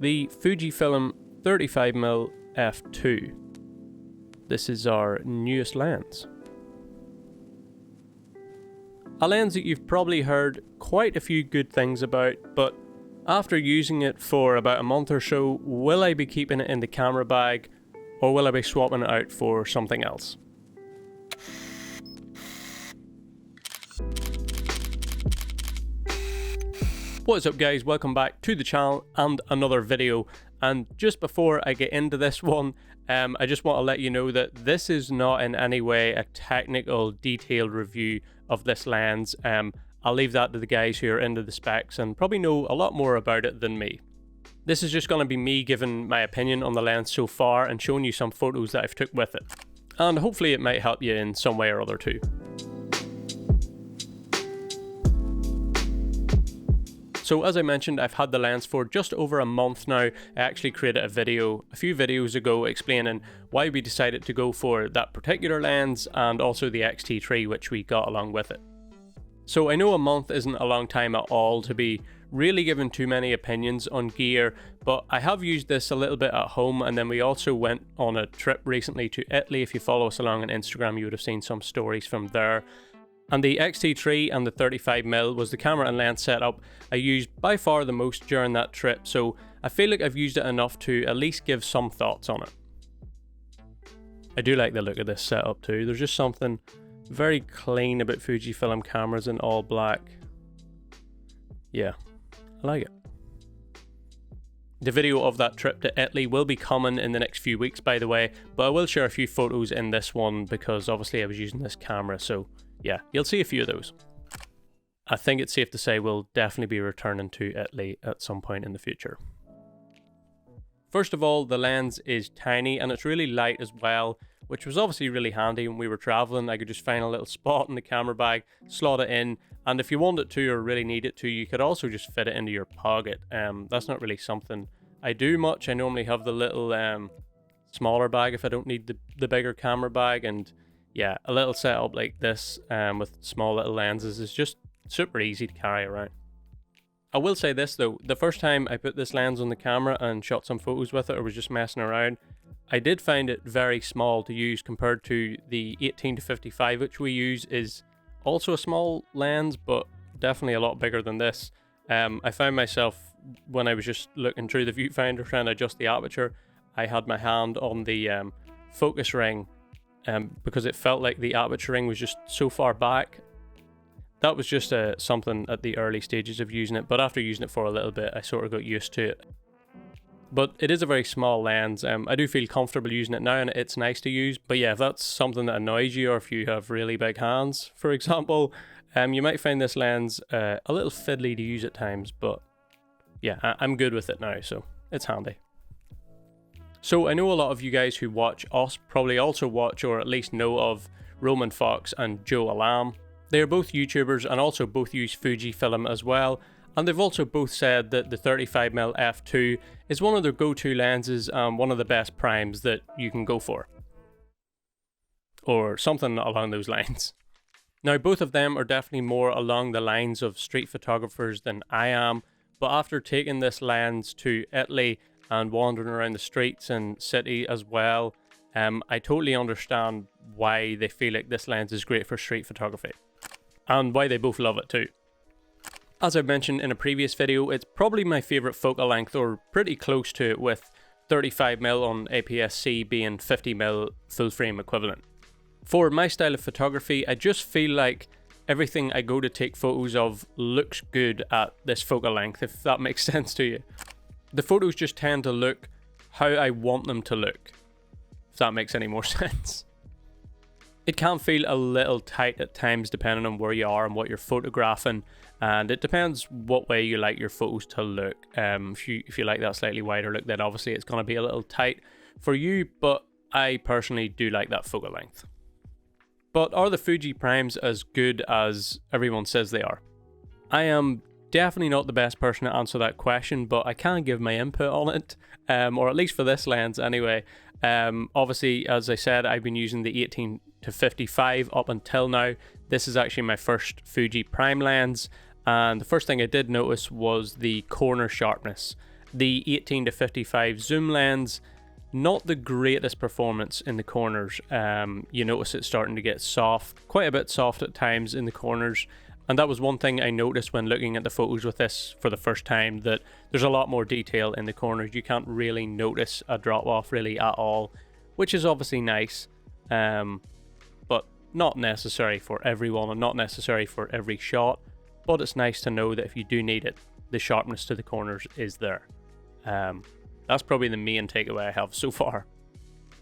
the Fujifilm 35mm f2. This is our newest lens. A lens that you've probably heard quite a few good things about, but after using it for about a month or so, will I be keeping it in the camera bag or will I be swapping it out for something else? What's up guys, welcome back to the channel and another video. And just before I get into this one, I just want to let you know that this is not in any way a technical detailed review of this lens. I'll leave that to the guys who are into the specs and probably know a lot more about it than me. This is just going to be me giving my opinion on the lens so far and showing you some photos that I've took with it. And hopefully it might help you in some way or other too. So as I mentioned, I've had the lens for just over a month now. I actually created a few videos ago explaining why we decided to go for that particular lens and also the X-T3 which we got along with it. So I know a month isn't a long time at all to be really giving too many opinions on gear, but I have used this a little bit at home, and then we also went on a trip recently to Italy. If you follow us along on Instagram, you would have seen some stories from there. And the X-T3 and the 35mm was the camera and lens setup I used by far the most during that trip, so I feel like I've used it enough to at least give some thoughts on it. I do like the look of this setup too. There's just something very clean about Fujifilm cameras in all black. Yeah, I like it. The video of that trip to Italy will be coming in the next few weeks, by the way, but I will share a few photos in this one because obviously I was using this camera, so yeah, you'll see a few of those. I think it's safe to say we'll definitely be returning to Italy at some point in the future. First of all, the lens is tiny and it's really light as well, which was obviously really handy when we were traveling. I could just find a little spot in the camera bag, slot it in, and if you wanted to or really needed to, you could also just fit it into your pocket. That's not really something I do much. I normally have the little smaller bag if I don't need the bigger camera bag, and yeah, a little setup like this with small little lenses is just super easy to carry around. I will say this though, the first time I put this lens on the camera and shot some photos with it or was just messing around, I did find it very small to use compared to the 18-55 which we use is also a small lens, but definitely a lot bigger than this. I found myself, when I was just looking through the viewfinder trying to adjust the aperture, I had my hand on the focus ring because it felt like the aperture ring was just so far back. That was just something at the early stages of using it, but after using it for a little bit, I sort of got used to it. But it is a very small lens. I do feel comfortable using it now and it's nice to use. But yeah, if that's something that annoys you or if you have really big hands, for example, you might find this lens a little fiddly to use at times. But yeah, I'm good with it now, so it's handy. So I know a lot of you guys who watch us probably also watch or at least know of Roman Fox and Joe Alam. They are both YouTubers and also both use Fujifilm as well. And they've also both said that the 35mm f2 is one of their go-to lenses and one of the best primes that you can go for. Or something along those lines. Now both of them are definitely more along the lines of street photographers than I am, but after taking this lens to Italy and wandering around the streets and city as well, I totally understand why they feel like this lens is great for street photography. And why they both love it too. As I mentioned in a previous video, it's probably my favourite focal length, or pretty close to it, with 35mm on APS-C being 50mm full frame equivalent. For my style of photography, I just feel like everything I go to take photos of looks good at this focal length, if that makes sense to you. The photos just tend to look how I want them to look, if that makes any more sense. It can feel a little tight at times depending on where you are and what you're photographing, and it depends what way you like your photos to look. If you like that slightly wider look, then obviously it's going to be a little tight for you, but I personally do like that focal length. But are the Fuji Primes as good as everyone says they are? I am definitely not the best person to answer that question, but I can give my input on it, or at least for this lens anyway. Obviously, as I said, I've been using the 18-55 up until now. This is actually my first Fuji Prime lens, and the first thing I did notice was the corner sharpness. The 18-55 zoom lens, not the greatest performance in the corners. You notice it's starting to get soft, quite a bit soft at times in the corners. And that was one thing I noticed when looking at the photos with this for the first time, that there's a lot more detail in the corners. You can't really notice a drop off really at all, which is obviously nice, but not necessary for everyone and not necessary for every shot. But it's nice to know that if you do need it, the sharpness to the corners is there. That's probably the main takeaway I have so far.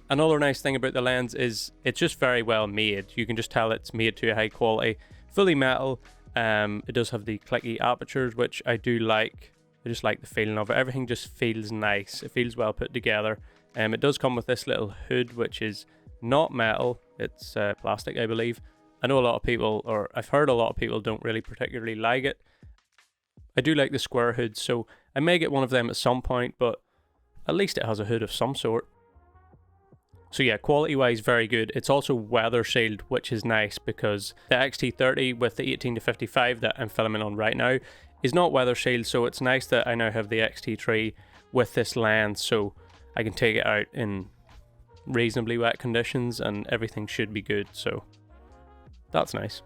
Another nice thing about the lens is it's just very well made. You can just tell it's made to a high quality. Fully metal. It does have the clicky apertures, which I do like. I just like the feeling of it. Everything just feels nice. It feels well put together. It does come with this little hood, which is not metal. It's plastic, I believe. I know a lot of people, or I've heard a lot of people don't really particularly like it. I do like the square hood, so I may get one of them at some point, but at least it has a hood of some sort. So yeah, quality-wise, very good. It's also weather sealed, which is nice because the X-T3 with the 18-55 that I'm filming on right now is not weather sealed, so it's nice that I now have the X-T3 with this lens, so I can take it out in reasonably wet conditions and everything should be good, so that's nice.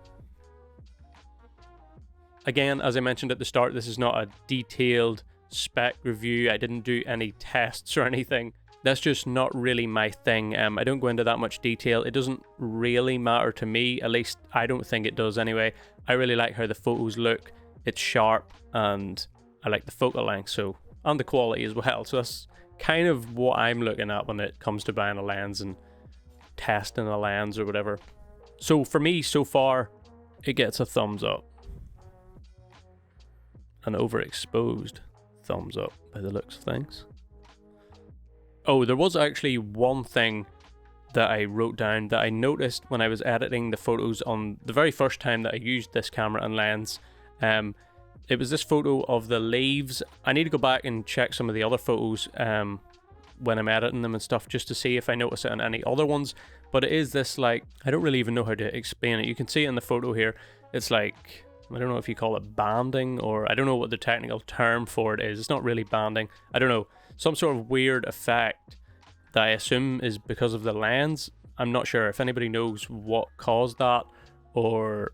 Again, as I mentioned at the start, this is not a detailed spec review. I didn't do any tests or anything. That's just not really my thing. I don't go into that much detail. It doesn't really matter to me, at least I don't think it does anyway. I really like how the photos look. It's sharp and I like the focal length, so, and the quality as well. So that's kind of what I'm looking at when it comes to buying a lens and testing a lens or whatever. So for me, so far, it gets a thumbs up. An overexposed thumbs up by the looks of things. Oh, there was actually one thing that I wrote down that I noticed when I was editing the photos on the very first time that I used this camera and lens. It was this photo of the leaves. I need to go back and check some of the other photos when I'm editing them and stuff, just to see if I notice it on any other ones. But it is this, like, I don't really even know how to explain it. You can see it in the photo here. It's like, I don't know if you call it banding, or I don't know what the technical term for it is. It's not really banding. I don't know. Some sort of weird effect that I assume is because of the lens. I'm not sure if anybody knows what caused that, or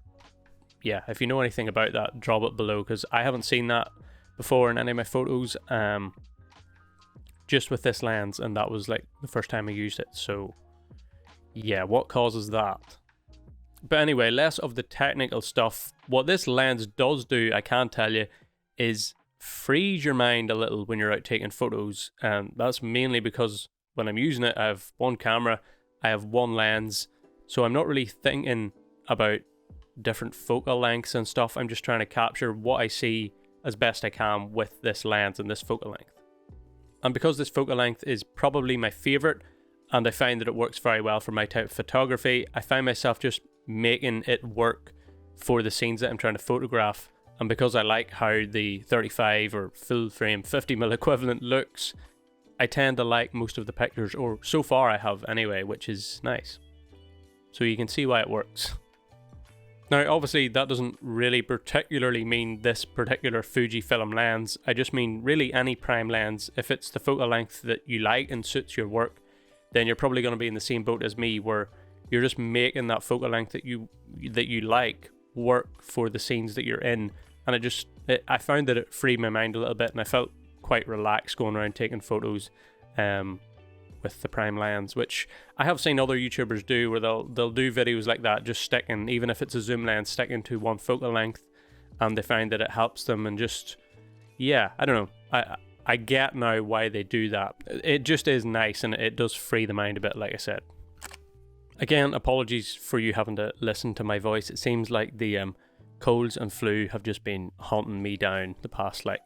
yeah, if you know anything about that, drop it below, because I haven't seen that before in any of my photos, just with this lens, and that was like the first time I used it. So yeah, what causes that? But anyway, less of the technical stuff. What this lens does do, I can tell you, is frees your mind a little when you're out taking photos. And that's mainly because when I'm using it, I have one camera, I have one lens, so I'm not really thinking about different focal lengths and stuff. I'm just trying to capture what I see as best I can with this lens and this focal length. And because this focal length is probably my favorite, and I find that it works very well for my type of photography, I find myself just making it work for the scenes that I'm trying to photograph. And because I like how the 35 or full frame 50mm equivalent looks, I tend to like most of the pictures, or so far I have anyway, which is nice. So you can see why it works. Now obviously that doesn't really particularly mean this particular Fujifilm lens. I just mean really any prime lens. If it's the focal length that you like and suits your work, then you're probably going to be in the same boat as me, where you're just making that focal length that you like work for the scenes that you're in. And I found that it freed my mind a little bit, and I felt quite relaxed going around taking photos with the prime lens, which I have seen other YouTubers do, where they'll do videos like that, just sticking, even if it's a zoom lens, sticking to one focal length, and they find that it helps them. And just, yeah, I don't know, I get now why they do that. It just is nice, and it does free the mind a bit, like I said. Again, apologies for you having to listen to my voice. It seems like the colds and flu have just been haunting me down the past like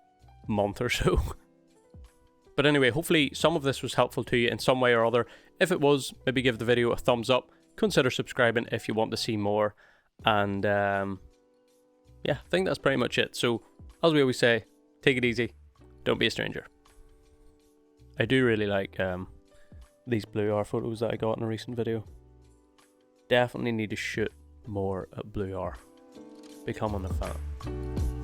month or so. But anyway, hopefully some of this was helpful to you in some way or other. If it was, maybe give the video a thumbs up. Consider subscribing if you want to see more. And yeah, I think that's pretty much it. So as we always say, take it easy. Don't be a stranger. I do really like these blue R photos that I got in a recent video. Definitely need to shoot more at blue R. Becoming a fan.